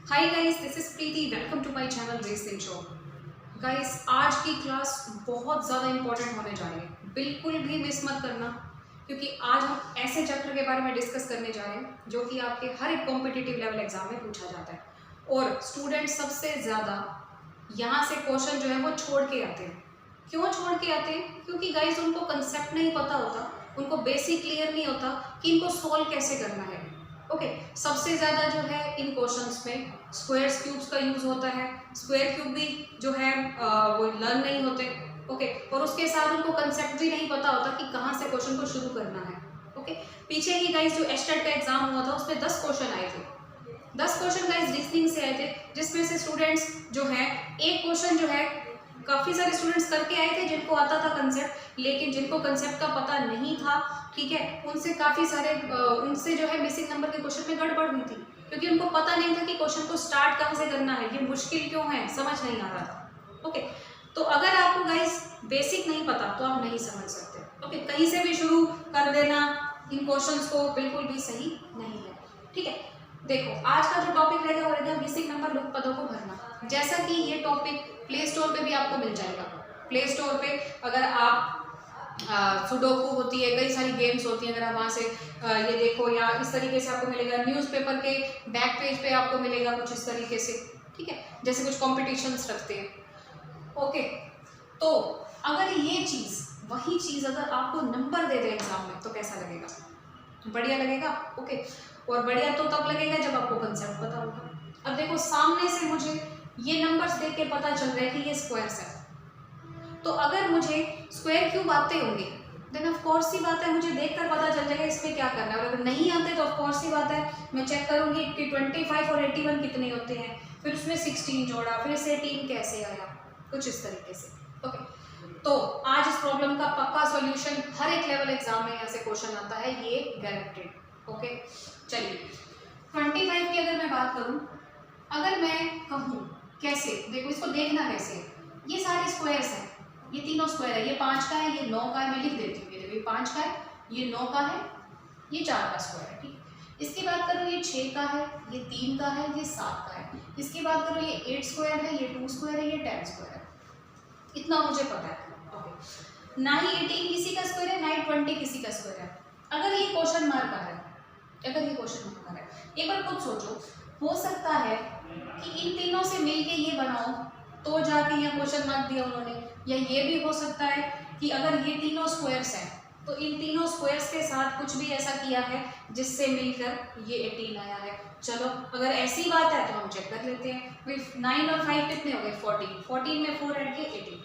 Hi guys, this is Preeti. Welcome to my channel race in show. Guys, आज की class बहुत ज़्यादा important होने जा रही है, बिल्कुल भी मिस मत करना, क्योंकि आज हम ऐसे चैप्टर के बारे में डिस्कस करने जा रहे हैं जो कि आपके हर एक कॉम्पिटिटिव लेवल एग्जाम में पूछा जाता है। और स्टूडेंट सबसे ज़्यादा यहाँ से क्वेश्चन जो है वो छोड़ के आते हैं। क्यों छोड़ के आते हैं? क्योंकि गाइस उनको कंसेप्ट नहीं पता होता, उनको बेसिक क्लियर नहीं होता कि इनको सोल्व कैसे करना है। ओके, सबसे ज़्यादा जो है इन क्वेश्चंस में स्क्वायर्स क्यूब्स का यूज़ होता है। स्क्वायर क्यूब भी जो है वो लर्न नहीं होते। ओके, और उसके साथ उनको कंसेप्ट भी नहीं पता होता कि कहाँ से क्वेश्चन को शुरू करना है। ओके, पीछे ही गाइस जो एस्टेट का एग्जाम हुआ था उसमें 10 क्वेश्चन आए थे। 10 क्वेश्चन गाइस रीजनिंग से आए थे, जिसमें से स्टूडेंट्स जो है एक क्वेश्चन जो है काफ़ी सारे स्टूडेंट्स करके आए थे जिनको आता था कंसेप्ट, लेकिन जिनको कंसेप्ट का पता नहीं था, ठीक है, उनसे काफ़ी सारे उनसे जो है मिसिंग नंबर के क्वेश्चन में गड़बड़ हुई थी, क्योंकि उनको पता नहीं था कि क्वेश्चन को स्टार्ट कहाँ से करना है, ये मुश्किल क्यों है, समझ नहीं आ रहा था। ओके, तो अगर आपको गाइस बेसिक नहीं पता तो आप नहीं समझ सकते। ओके, कहीं से भी शुरू कर देना इन क्वेश्चंस को बिल्कुल भी सही नहीं है। ठीक है, देखो आज का जो टॉपिक रहेगा वो रहेगा बेसिक नंबर लुप्त पदों को भरना। जैसा कि ये टॉपिक प्ले स्टोर पे भी आपको मिल जाएगा। प्ले स्टोर पे अगर आप सुडोकू होती है, कई सारी गेम्स होती हैं, अगर आप वहाँ से ये देखो, या इस तरीके से आपको मिलेगा न्यूज़पेपर के बैक पेज पे आपको मिलेगा कुछ इस तरीके से। ठीक है, जैसे कुछ कॉम्पिटिशन्स रखते हैं। ओके, तो अगर ये चीज़ वही चीज़ अगर आपको नंबर दे दे एग्जाम में तो कैसा लगेगा? बढ़िया लगेगा। ओके, और बढ़िया तो तब लगेगा जब आपको कंसेप्ट पता होगा। अब देखो, सामने से मुझे ये नंबर्स देख के पता चल रहा है कि ये स्क्वायर्स है, तो अगर मुझे स्क्वायर क्यूब आते होंगे देन ऑफ कोर्स सी बात है मुझे देखकर पता चल जाएगा इसमें क्या करना है। और अगर नहीं आते तो ऑफ कोर्स सी बात है मैं चेक करूंगी कि 25 और 81 कितने होते हैं, फिर उसमें 16 जोड़ा, फिर से 18 कैसे आया, कुछ इस तरीके से। ओके, तो आज इस प्रॉब्लम का पक्का सॉल्यूशन हर एक लेवल एग्जाम में ऐसे क्वेश्चन आता है, ये गारंटेड। ओके, चलिए 25 की अगर मैं बात करूं, अगर मैं कहूं कैसे, देखो इसको देखना कैसे, ये सारे स्क्वायर्स हैं, ये तीनों स्क्वायर है, ये 5 का है, ये 9 का है, मैं लिख देती हूँ, ये 5 का है, ये 9 का है, ये 4 का स्क्वायर है। ठीक, इसकी बात करो ये 6 का है, ये 3 का है, ये 7 का है, इसकी बात करो ये 8 स्क्वायर है, ये 2 स्क्वायर है, ये 10 स्क्वायर है। इतना मुझे पता है। ओके, ना ही 18 किसी का स्क्वायर है, ना ही 20 किसी का स्क्वायर है। अगर ये क्वेश्चन मार्क का है, अगर ये क्वेश्चन मार्क का है, एक बार खुद सोचो, हो सकता है कि इन तीनों से मिलके ये बनाओ तो जाके यहाँ क्वेश्चन मार्क दिया उन्होंने, या ये भी हो सकता है कि अगर ये तीनों स्क्वायर्स हैं तो इन तीनों स्क्वायर्स के साथ कुछ भी ऐसा किया है जिससे मिलकर ये 18 आया है। चलो, अगर ऐसी बात है तो हम चेक कर लेते हैं। 9 और 5 कितने हो गए? 14, 14 में 4 ऐड किए 18।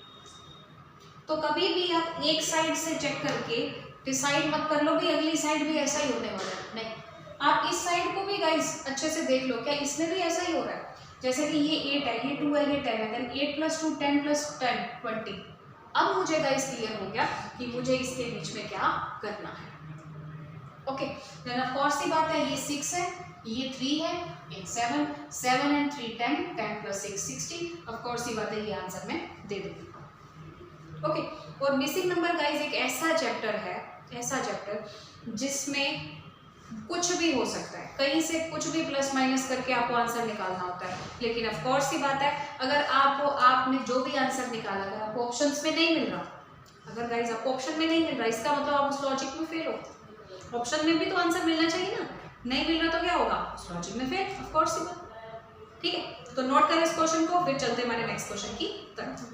तो कभी भी आप एक साइड से चेक करके डिसाइड मत कर लो कि अगली साइड भी ऐसा ही होने वाला है, नहीं, आप इस साइड को भी गाइस अच्छे से देख लो, क्या इसमें भी ऐसा ही हो रहा है? जैसे कि ये 8 है, ये 2 है, ये 10 है, देन 8 + 2 10 + 10 20। अब मुझे गाइस क्लियर हो गया कि मुझे इसके बीच में क्या करना है। ओके, देन ऑफ कोर्स सी बात है, ये 6 है, ये 3 है, ये 7, 7 and 3 10, 10 + 6 60। ऑफ कोर्स सी बात है, ये आंसर मैं दे दूंगी। ओके, और मिसिंग नंबर गाइस एक ऐसा चैप्टर है, ऐसा चैप्टर जिसमें कुछ भी हो सकता है, कहीं से कुछ भी प्लस माइनस करके आपको आंसर निकालना होता है। लेकिन ऑफ कोर्स की बात है, अगर आपने जो भी आंसर निकाला, अगर आपको ऑप्शंस में नहीं मिल रहा, अगर गाइस आपको ऑप्शन में नहीं मिल रहा, इसका मतलब आप उस लॉजिक में फेल हो। ऑप्शन में भी तो आंसर मिलना चाहिए ना, नहीं मिल रहा तो क्या होगा? उस लॉजिक में फेल, ऑफ कोर्स की बात। ठीक है, तो नोट करें इस क्वेश्चन को, फिर चलते हमारे नेक्स्ट क्वेश्चन की तरफ।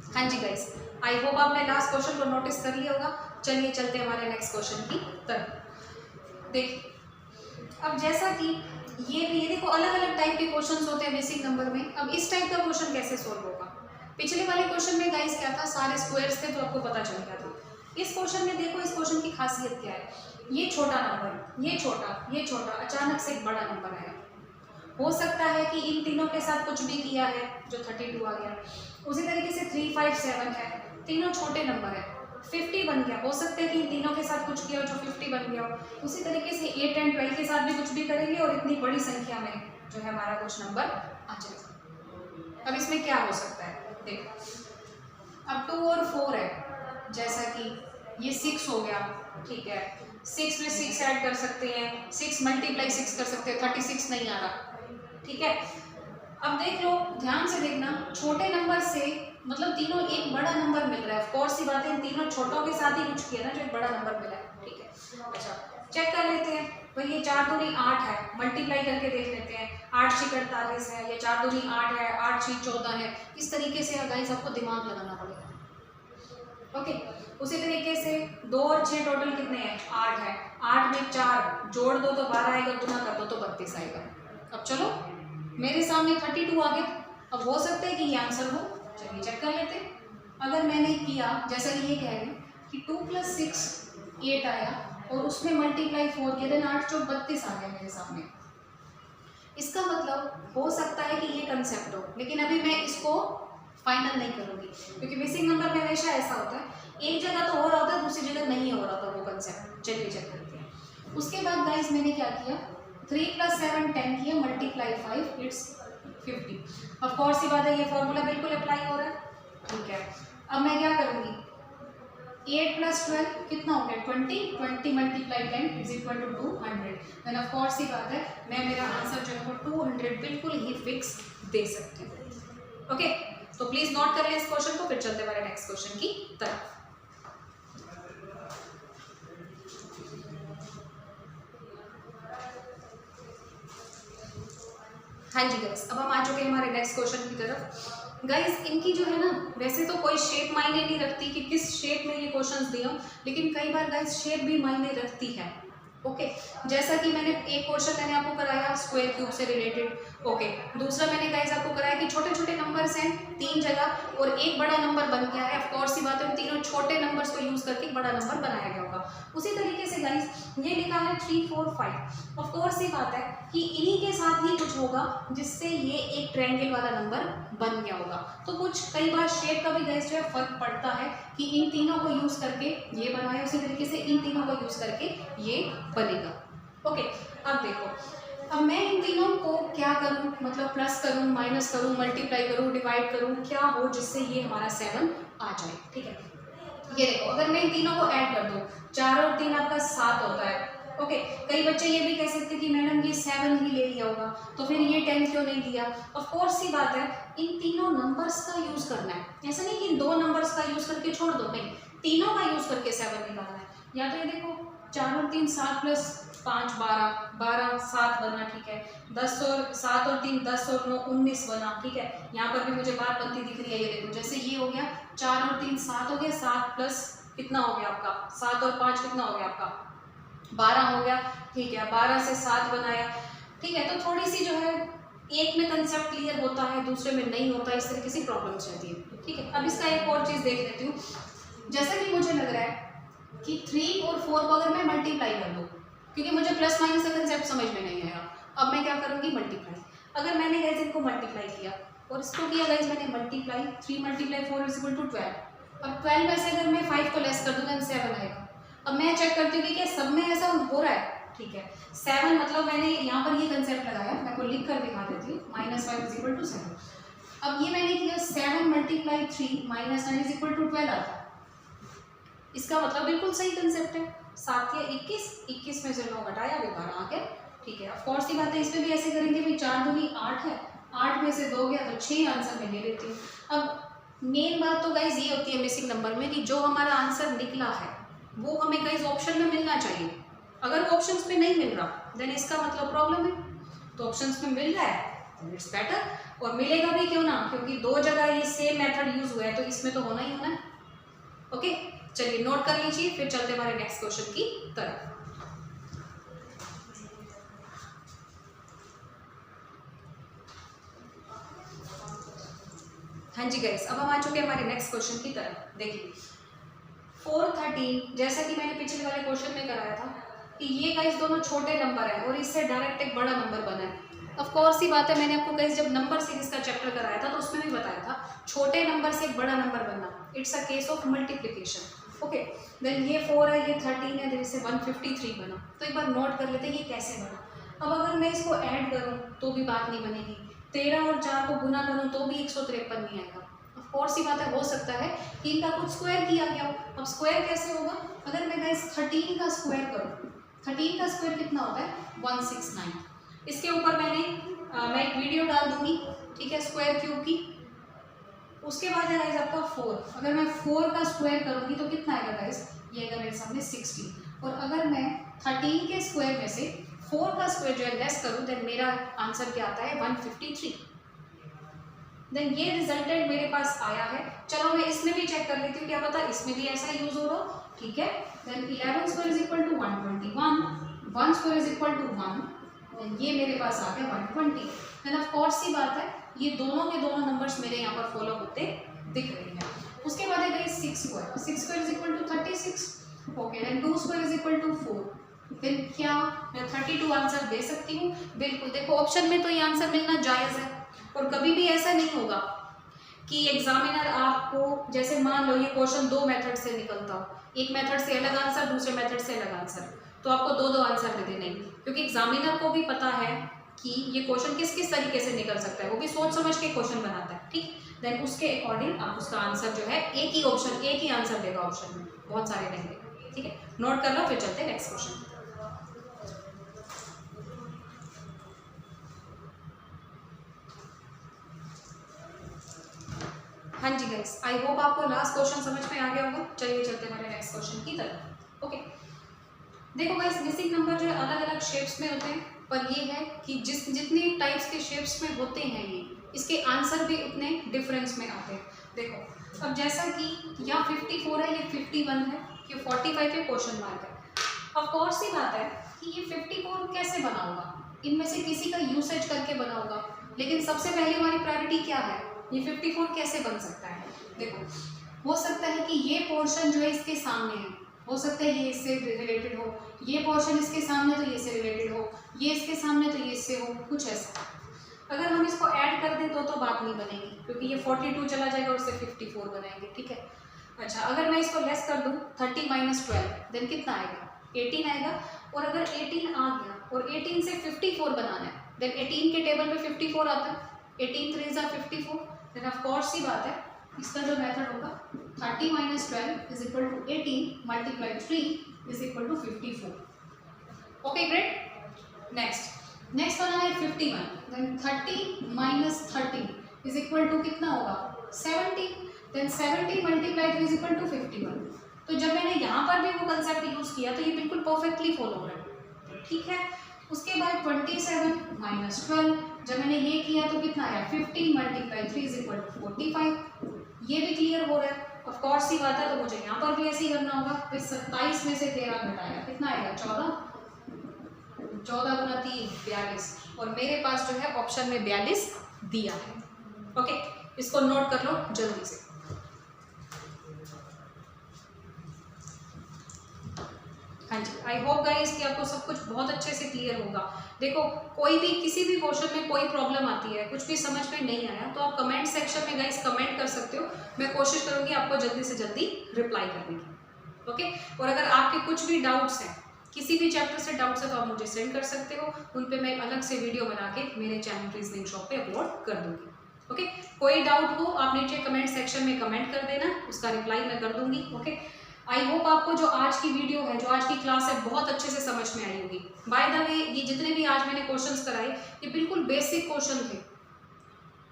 हाँ जी गाइस, आई होप आपने लास्ट क्वेश्चन को नोटिस कर लिया होगा। चलिए चलते हैं हमारे नेक्स्ट क्वेश्चन की तरफ। देखिए, अब जैसा कि ये देखो, अलग अलग टाइप के क्वेश्चंस होते हैं बेसिक नंबर में। अब इस टाइप का क्वेश्चन कैसे सोल्व होगा? पिछले वाले क्वेश्चन में गाइस क्या था, सारे स्क्वायर्स थे तो आपको पता चल गया था। इस क्वेश्चन में देखो, इस क्वेश्चन की खासियत क्या है, ये छोटा नंबर, ये छोटा, अचानक से एक बड़ा नंबर आया। हो सकता है कि इन तीनों के साथ कुछ भी किया है जो 32 आ गया। उसी तरीके से 3 5 7 है, तीनों छोटे नंबर है, 50 बन गया। हो सकता है कि इन तीनों के साथ कुछ किया जो 50 बन गया हो। उसी तरीके से 8 and 12 के साथ भी कुछ भी करेंगे और इतनी बड़ी संख्या में जो है हमारा कुछ नंबर आ जाएगा। अब इसमें क्या हो सकता है, देखो, अब 2 और 4 है, जैसा कि ये 6 हो गया, ठीक है, 6 में 6 ऐड कर सकते हैं, 6 मल्टीप्लाई 6 कर सकते हैं, 36 नहीं आ रहा, ठीक है। अब देख लो, ध्यान से देखना, छोटे नंबर से मतलब तीनों एक बड़ा नंबर मिल रहा है, ऑफ कोर्स सी बात है, इन तीनों छोटों के साथ ही कुछ किया ना जो एक बड़ा नंबर मिला है, ठीक है। अच्छा चेक कर लेते हैं भाई, ये 4 दूनी 8 है, मल्टीप्लाई करके देख लेते हैं, 8 6 48 है, ये 4 दूनी 8 है, 8 6 14 है। इस तरीके से गाइस आपको दिमाग लगाना पड़ेगा, ओके। उसी तरीके से 2 और 6 टोटल कितने हैं, 8 है, 8 में 4 जोड़ दो तो 12 आएगा, गुना कर दो तो 32 आएगा। अब चलो मेरे सामने 32 आ गया, अब हो सकता है कि ये आंसर हो, चलिए चेक कर लेते हैं। अगर मैंने किया जैसा कि ये कह रहे हैं कि 2 + 6 8 आया और उसमें मल्टीप्लाई 4 किया, देन 8 चौक 32 आ गया मेरे सामने। इसका मतलब हो सकता है कि ये कंसेप्ट हो, लेकिन अभी मैं इसको फाइनल नहीं करूँगी, क्योंकि मिसिंग नंबर में हमेशा ऐसा होता है, एक जगह तो हो रहा होता है, दूसरी जगह नहीं हो रहा था वो कंसेप्ट। चलिए चेक करते हैं। उसके बाद गाइस मैंने क्या किया, 3 + 7 10 किया, मल्टीप्लाई 5 इट्स 50। ऑफ कोर्स सी बात है, ये फॉर्मूला बिल्कुल अप्लाई हो रहा है, ठीक है। अब मैं क्या करूँगी, 8 + 12 कितना हो गया, 20, 20 multiply 10 is equal to 200। Then of course सी बात है, मैं मेरा आंसर जो है वो 200 बिल्कुल ही फिक्स दे सकती हूँ, ओके। तो प्लीज नोट कर ले इस क्वेश्चन को, फिर चलते हमारे नेक्स्ट क्वेश्चन की तरफ। हाँ जी गाइस, अब हम आ चुके हैं हमारे नेक्स्ट क्वेश्चन की तरफ। गाइस इनकी जो है ना, वैसे तो कोई शेप मायने नहीं रखती कि किस शेप में ये क्वेश्चंस दिए हों, लेकिन कई बार गाइस शेप भी मायने रखती है, ओके। जैसा कि मैंने एक क्वेश्चन मैंने आपको कराया स्क्वायर क्यूब से रिलेटेड, ओके। दूसरा मैंने गाइस आपको कराया कि छोटे छोटे नंबर्स हैं 3 जगह और एक बड़ा नंबर बन गया है, ऑफ कोर्स सी बात है, उन तीनों छोटे नंबर्स को यूज करके बड़ा नंबर बनाया गया होगा। उसी तरीके से गाइस ये लिखा है 3 4 5, ऑफ कोर्स सी बात है कि इन्हीं के साथ ही कुछ होगा जिससे ये एक ट्रायंगल वाला नंबर बन गया होगा। तो कुछ कई बार शेप का भी गाइस जो है फर्क पड़ता है कि इन तीनों को यूज करके ये बनाया, उसी तरीके से इन तीनों को यूज करके ये बनेगा, ओके। अब देखो, अब मैं इन तीनों को क्या करूं, मतलब प्लस करूं, माइनस करूं, मल्टीप्लाई करूं, डिवाइड करूं, क्या हो जिससे ये हमारा 7 आ जाए, ठीक है। ये देखो, अगर मैं इन तीनों को ऐड कर दूं, 4 और 3 आपका 7 होता है, ओके। कई बच्चे ये भी कह सकते हैं कि मैडम ये 7 ही ले लिया होगा, तो फिर ये 10 क्यों नहीं लिया। ऑफ कोर्स सी बात है, इन तीनों नंबर्स का यूज करना है, ऐसा नहीं कि इन 2 नंबर्स का यूज करके छोड़ दो, नहीं, तीनों का यूज करके 7 निकालना है। या तो ये देखो 4 और 3 7 + 5 12, 12 7 बना, ठीक है। 10 और 7 और 3 10 और 9 19 बना, ठीक है। यहाँ पर भी मुझे बात बनती दिख रही है, ये देखो, जैसे ये हो गया 4 और 3 7 हो गया, 7 प्लस कितना हो गया आपका, 7 और 5 कितना हो गया आपका, 12 हो गया, ठीक है। 12 से 7 बनाया, ठीक है। तो थोड़ी सी जो है एक में कंसेप्ट क्लियर होता है, दूसरे में नहीं होता, इस तरीके से प्रॉब्लम्स रहती है, ठीक है। अब इसका एक और चीज़ देख लेती हूँ, जैसा कि मुझे लग रहा है कि 3 और 4 को अगर मैं मल्टीप्लाई कर दूँ, क्योंकि मुझे प्लस माइनस का कंसेप्ट समझ में नहीं आया, अब मैं क्या करूँगी, मल्टीप्लाई। अगर मैंने गाइस इनको मल्टीप्लाई किया और इसको किया गाइस मैंने मल्टीप्लाई, 3 × 4 = 12। अब 12 में से अगर मैं 5 को लेस कर दूँ तो 7 आएगा। अब मैं चेक करती हूँ कि क्या सब में ऐसा हो रहा है, ठीक है। 7 मतलब मैंने यहाँ पर ये कंसेप्ट लगाया, मैं आपको लिख कर दिखा देती हूँ, -5 = 7। अब ये मैंने किया 7 × 3 -9 = 12 आता है। इसका मतलब बिल्कुल सही कंसेप्ट है, 7 या 21 में से 9 घटाया, अभी 12 आ गया, ठीक है। ऑफ कोर्स की बात है, इसमें भी ऐसे करेंगे, भाई 4 दूनी 8 है, 8 में से 2 गया तो 6 आंसर में ले लेती हूँ। अब मेन बात तो गाइज ये होती है मिसिंग नंबर में कि जो हमारा आंसर निकला है वो हमें गाइज ऑप्शन में मिलना चाहिए। अगर ऑप्शंस में नहीं मिल रहा देन इसका मतलब प्रॉब्लम है, तो ऑप्शंस में मिल रहा है इट्स बेटर, और मिलेगा भी क्यों ना, क्योंकि 2 जगह ये सेम मेथड यूज हुआ है तो इसमें तो होना ही होना है, ओके। चलिए नोट कर लीजिए, फिर चलते हमारे नेक्स्ट क्वेश्चन की तरफ। हाँ जी गाइस, अब हम आ चुके हैं हमारे नेक्स्ट क्वेश्चन की तरफ। देखिए 413, जैसा कि मैंने पिछले वाले क्वेश्चन में कराया था कि ये गाइस दोनों छोटे नंबर है और इससे डायरेक्ट एक बड़ा नंबर बना है। ऑफ कोर्स ही बात है, मैंने आपको गाइस जब नंबर सीरीज का चैप्टर कराया था तो उसमें भी बताया था छोटे नंबर से एक बड़ा नंबर बनना, it's a case of multiplication, okay. Then ये 4 है, ये 13 है, देन इससे 153 बना। तो एक बार नोट कर लेते हैं ये कैसे बना। अब अगर मैं इसको ऐड करूँ तो भी बात नहीं बनेगी, 13 और 4 को गुना करूँ तो भी 153 नहीं आएगा, ऑफ कोर्स ही बात है, हो सकता है कि इनका कुछ स्क्वायर किया गया हो। अब स्क्वायर कैसे होगा? अगर मैं गाइस 13 का स्क्वायर करूँ, 13 का स्क्वायर कितना होता है? 169। इसके ऊपर मैं एक वीडियो डाल दूंगी, ठीक है, स्क्वायर क्यूब की। उसके बाद है गाइस आपका 4। अगर मैं 4 का स्क्वायर करूँगी तो कितना आएगा गाइस? ये आएगा मेरे सामने 60। और अगर मैं 13 के स्क्वायर में से 4 का स्क्वायर जो है लेस करूँ, देन मेरा आंसर क्या आता है? 153। देन ये रिजल्टेंट मेरे पास आया है। चलो मैं इसमें भी चेक कर लेती हूँ, क्या पता इसमें भी ऐसा यूज हो रहा हो, ठीक है। Then 11 square is equal to 121, 1 square is equal to 1, then ये मेरे पास आ गया 120। देन ऑफ कोर्स सी बात है, ये दोनों के दोनों नंबर्स मेरे यहाँ पर फॉलो होते दिख रहे हैं। उसके बाद है गई 6 square, 6 square is equal to 36, okay. Then 2 square is equal to 4। फिर क्या मैं 32 आंसर दे सकती हूँ? बिल्कुल। देखो ऑप्शन में तो ये आंसर मिलना जायज़ है, और कभी भी ऐसा नहीं होगा कि एग्जामिनर आपको, जैसे मान लो ये क्वेश्चन 2 मेथड से निकलता हो, एक मेथड से अलग आंसर, दूसरे मेथड से अलग आंसर, तो आपको 2 आंसर दे देने, क्योंकि एग्जामिनर को भी पता है कि ये क्वेश्चन किस किस तरीके से निकल सकता है, वो भी सोच समझ के क्वेश्चन बनाता है, ठीक। देन उसके अकॉर्डिंग आप उसका आंसर जो है एक ही आंसर देगा ऑप्शन में, बहुत सारे नहीं देगा, ठीक है। नोट कर लो, फिर चलते हैं नेक्स्ट क्वेश्चन। हाँ जी गाइस, आई होप आपको लास्ट क्वेश्चन समझ में आ गया होगा। चलिए चलते हमारे नेक्स्ट क्वेश्चन की तरफ। ओके, देखो गाइस, मिसिंग नंबर जो है अलग अलग शेप्स में होते हैं, पर ये है कि जितनी टाइप्स के शेप्स में होते हैं ये, इसके आंसर भी उतने डिफरेंस में आते हैं। देखो अब जैसा कि यहाँ 54 है, ये 51 है, ये 45 है, क्वेश्चन मार्क है। ऑफ कोर्स ही बात है कि ये 54 कैसे बनाऊंगा, इनमें से किसी का यूसेज करके बनाऊंगा, लेकिन सबसे पहले हमारी प्रायोरिटी क्या है? ये 54 कैसे बन सकता है? देखो, हो सकता है कि ये पोर्शन जो है इसके सामने है, हो सकता है ये इससे रिलेटेड हो, ये पोर्शन इसके सामने तो ये इससे रिलेटेड हो, ये इसके सामने तो ये इससे हो, कुछ ऐसा। अगर हम इसको ऐड कर दें तो बात नहीं बनेगी, क्योंकि ये 42 चला जाएगा और उससे 54 बनाएंगे, ठीक है। अच्छा, अगर मैं इसको लेस कर दूँ 30 माइनस 12, देन कितना आएगा? 18 आएगा। और अगर 18 आ गया और 18 से 54 बनाना है, देन 18 के टेबल पे 54 आता है, 18 3 ज़ा 54। देन ऑफ कोर्स ही बात है, इसका जो मेथड होगा 30 minus 12 is equal to 18 multiply 3 is equal to 54। Okay great. Next वाला है 51। Then 30 minus 30 is equal to कितना होगा? 70। Then 70 multiply 3 is equal to 51। तो जब मैंने यहाँ पर भी वो कंसेप्ट यूज़ किया तो ये बिल्कुल परफेक्टली फॉलो हो रहा है, ठीक है। उसके बाद 27 माइनस 12, जब मैंने ये किया तो कितना आया? 15 मल्टीप्लाई 3 इज इक्वल टू 45। ये भी क्लियर हो रहा है, ऑफ कोर्स ही बात है, तो मुझे यहाँ पर भी ऐसे ही करना होगा। फिर 27 में से 13 घटाया, कितना आएगा? 14। 14 गुना 3 42, और मेरे पास जो है ऑप्शन में 42 दिया है। ओके, इसको नोट कर लो जल्दी से। हाँ जी, आई होप गाइस कि आपको सब कुछ बहुत अच्छे से क्लियर होगा। देखो, कोई भी किसी भी क्वेश्चन में कोई प्रॉब्लम आती है, कुछ भी समझ में नहीं आया, तो आप कमेंट सेक्शन में गाइस कमेंट कर सकते हो। मैं कोशिश करूँगी आपको जल्दी से जल्दी रिप्लाई करने की, ओके। और अगर आपके कुछ भी डाउट्स हैं, किसी भी चैप्टर से डाउट्स है, तो आप मुझे सेंड कर सकते हो। उन पर मैं अलग से वीडियो बना के मेरे चैनल रीजनिंग शॉप पे अपलोड कर दूँगी, ओके। कोई डाउट हो आप नीचे कमेंट सेक्शन में कमेंट कर देना, उसका रिप्लाई मैं कर दूँगी, ओके। आई होप आपको जो आज की वीडियो है, जो आज की क्लास है, बहुत अच्छे से समझ में आई होगी। बाय द वे, ये जितने भी आज मैंने क्वेश्चंस कराए, ये बिल्कुल बेसिक क्वेश्चन थे,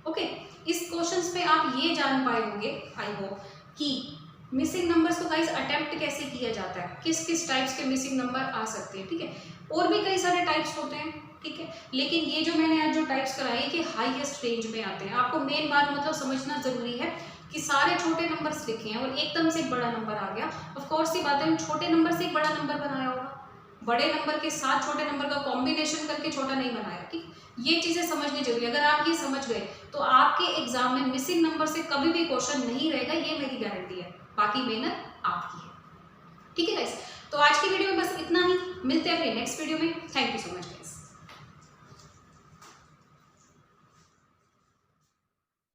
ओके। इस क्वेश्चंस पे आप ये जान पाए होंगे, आई होप, कि मिसिंग नंबर्स को गाइस अटेम्प्ट कैसे किया जाता है, किस किस टाइप्स के मिसिंग नंबर आ सकते हैं, ठीक है। और भी कई सारे टाइप्स होते हैं, ठीक है, लेकिन ये जो मैंने आज जो टाइप्स कराए कि हाईएस्ट रेंज में आते हैं। आपको मेन बात मतलब समझना जरूरी है कि सारे छोटे नंबर्स लिखे हैं और एकदम से एक बड़ा नंबर आ गया। ऑफ कोर्स ये बात है, छोटे नंबर से एक बड़ा नंबर बनाया होगा, बड़े नंबर के साथ छोटे नंबर का कॉम्बिनेशन करके छोटा नहीं बनाया, ठीक। ये चीज़ें समझनी जरूरी है। अगर आप ये समझ गए तो आपके एग्जाम में मिसिंग नंबर से कभी भी क्वेश्चन नहीं रहेगा, ये मेरी गारंटी है। बाकी मेहनत आपकी है, ठीक है गाइस। तो आज की वीडियो में बस इतना ही, मिलते हैं अपने नेक्स्ट वीडियो में। Thank you so much guys.